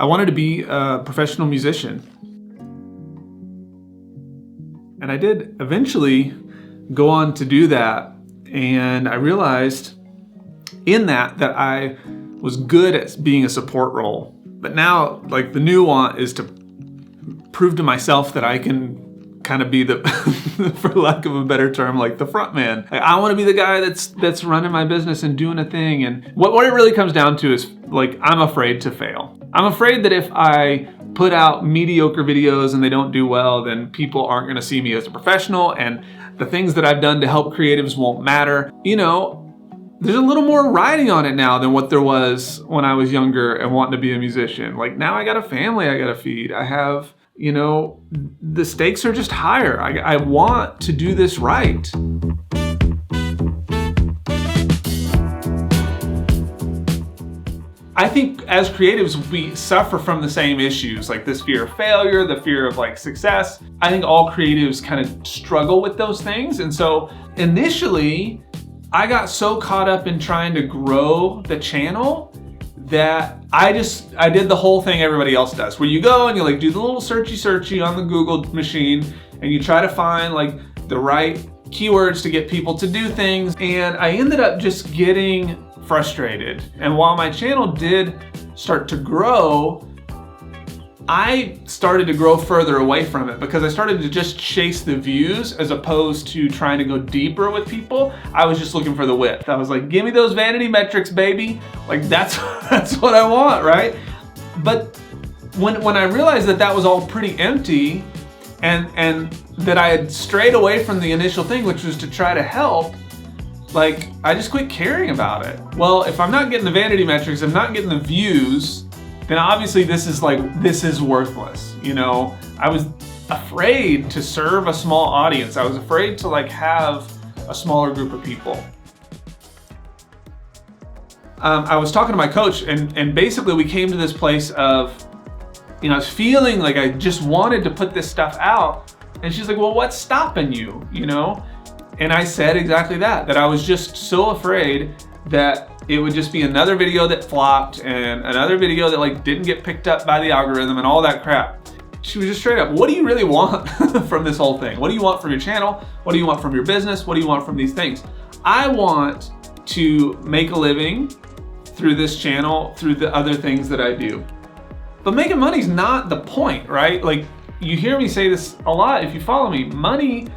I wanted to be a professional musician. And I did eventually go on to do that. And I realized in that I was good at being a support role. But now, like, the new want is to prove to myself that I can kind of be the, for lack of a better term, like the front man. I want to be the guy that's running my business and doing a thing. And what it really comes down to is, like, I'm afraid to fail. I'm afraid that if I put out mediocre videos and they don't do well, then people aren't going to see me as a professional, and the things that I've done to help creatives won't matter. You know, there's a little more riding on it now than what there was when I was younger and wanting to be a musician. Like, now I got a family I got to feed. I have, you know, the stakes are just higher. I want to do this right. I think as creatives, we suffer from the same issues, like this fear of failure, the fear of like success. I think all creatives kind of struggle with those things. And so initially, I got so caught up in trying to grow the channel that I did the whole thing everybody else does, where you go and you like do the little searchy on the Google machine and you try to find like the right keywords to get people to do things. And I ended up just getting frustrated. And while my channel did start to grow, I started to grow further away from it because I started to just chase the views as opposed to trying to go deeper with people. I was just looking for the width. I was like, give me those vanity metrics, baby. Like that's what I want, right? But when I realized that was all pretty empty and that I had strayed away from the initial thing, which was to try to help, like, I just quit caring about it. Well, if I'm not getting the vanity metrics, I'm not getting the views, then obviously this is worthless. You know, I was afraid to serve a small audience. I was afraid to like have a smaller group of people. I was talking to my coach and basically we came to this place of, you know, I was feeling like I just wanted to put this stuff out. And she's like, well, what's stopping you, you know? And I said exactly that I was just so afraid that it would just be another video that flopped and another video that like didn't get picked up by the algorithm and all that crap. She was just straight up, what do you really want from this whole thing? What do you want from your channel? What do you want from your business? What do you want from these things? I want to make a living through this channel, through the other things that I do. But making money is not the point, right? Like, you hear me say this a lot if you follow me. Money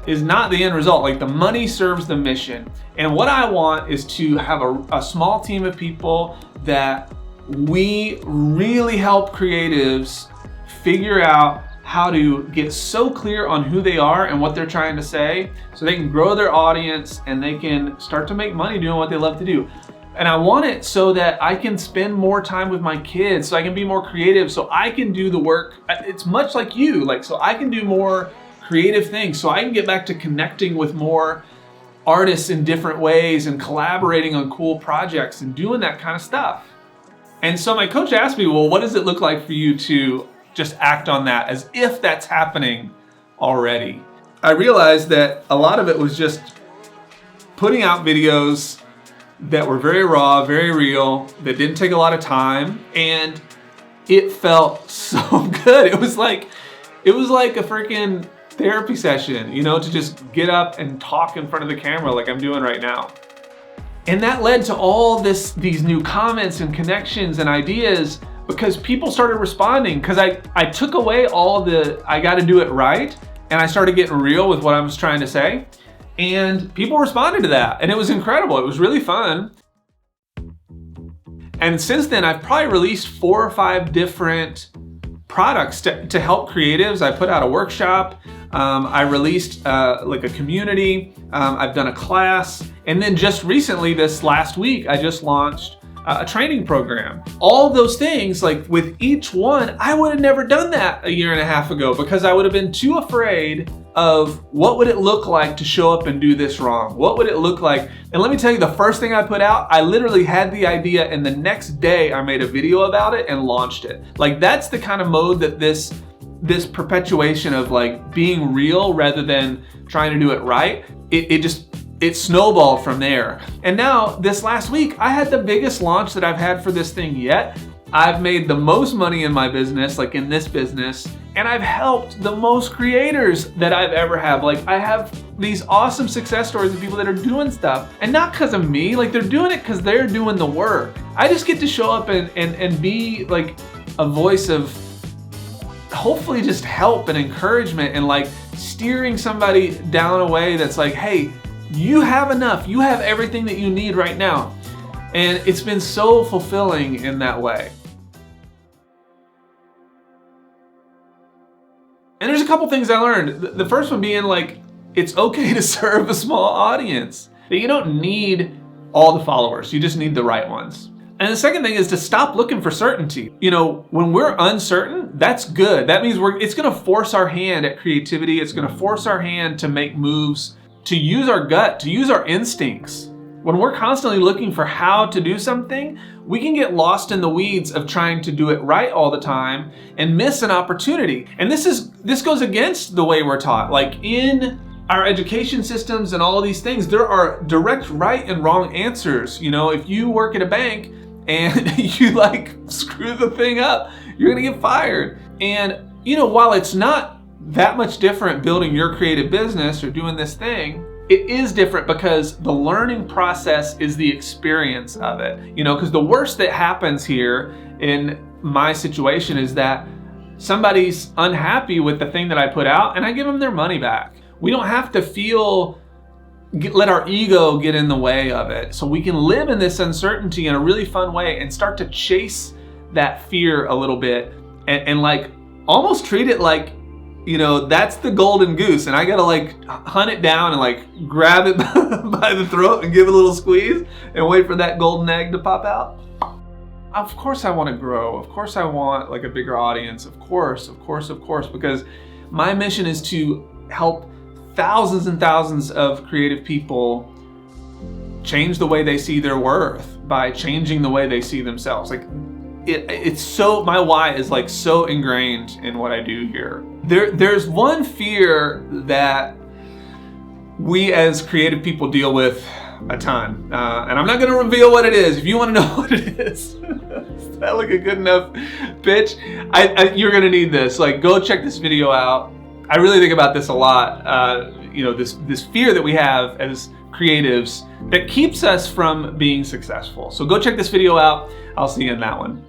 is not the end result. Like, the money serves the mission. And what I want is to have a small team of people that we really help creatives figure out how to get so clear on who they are and what they're trying to say so they can grow their audience and they can start to make money doing what they love to do. And I want it so that I can spend more time with my kids, so I can be more creative, so I can do the work. It's much like you, like, so I can do more creative things, so I can get back to connecting with more artists in different ways and collaborating on cool projects and doing that kind of stuff. And so my coach asked me, well, what does it look like for you to just act on that as if that's happening already? I realized that a lot of it was just putting out videos that were very raw, very real, that didn't take a lot of time, and it felt so good. It was like a freaking therapy session, you know, to just get up and talk in front of the camera like I'm doing right now. And that led to all these new comments and connections and ideas because people started responding, because I took away all the I gotta do it right, and I started getting real with what I was trying to say. And people responded to that, and it was incredible. It was really fun. And since then, I've probably released 4 or 5 different products to help creatives. I put out a workshop. I released like a community. I've done a class. And then just recently, this last week, I just launched a training program. All those things, like with each one, I would have never done that a year and a half ago because I would have been too afraid of what would it look like to show up and do this wrong? What would it look like? And let me tell you, the first thing I put out, I literally had the idea and the next day I made a video about it and launched it. Like, that's the kind of mode that this perpetuation of like being real rather than trying to do it right, it snowballed from there. And now this last week, I had the biggest launch that I've had for this thing yet. I've made the most money in my business, like in this business, and I've helped the most creators that I've ever had. Like, I have these awesome success stories of people that are doing stuff, and not because of me, like they're doing it because they're doing the work. I just get to show up and be like a voice of hopefully just help and encouragement, and like steering somebody down a way that's like, hey, you have enough, you have everything that you need right now. And it's been so fulfilling in that way. And there's a couple things I learned. The first one being like, it's okay to serve a small audience. That you don't need all the followers, you just need the right ones. And the second thing is to stop looking for certainty. You know, when we're uncertain, that's good. That means it's gonna force our hand at creativity. It's gonna force our hand to make moves, to use our gut, to use our instincts. When we're constantly looking for how to do something, we can get lost in the weeds of trying to do it right all the time and miss an opportunity. And this goes against the way we're taught. Like in our education systems and all of these things, there are direct right and wrong answers. You know, if you work at a bank and you like screw the thing up, you're gonna get fired. And you know, while it's not that much different building your creative business or doing this thing, it is different because the learning process is the experience of it. You know, because the worst that happens here in my situation is that somebody's unhappy with the thing that I put out and I give them their money back. We don't have to let our ego get in the way of it. So we can live in this uncertainty in a really fun way and start to chase that fear a little bit and like almost treat it like, you know, that's the golden goose and I gotta like hunt it down and like grab it by the throat and give it a little squeeze and wait for that golden egg to pop out. Of course I want to grow. Of course I want like a bigger audience. Of course, because my mission is to help thousands and thousands of creative people change the way they see their worth by changing the way they see themselves. Like it's so, my why is like so ingrained in what I do here. There's one fear that we as creative people deal with a ton, and I'm not going to reveal what it is. If you want to know what it is, is that like a good enough pitch? You're going to need this. Like, go check this video out. I really think about this a lot. You know, this fear that we have as creatives that keeps us from being successful. So go check this video out. I'll see you in that one.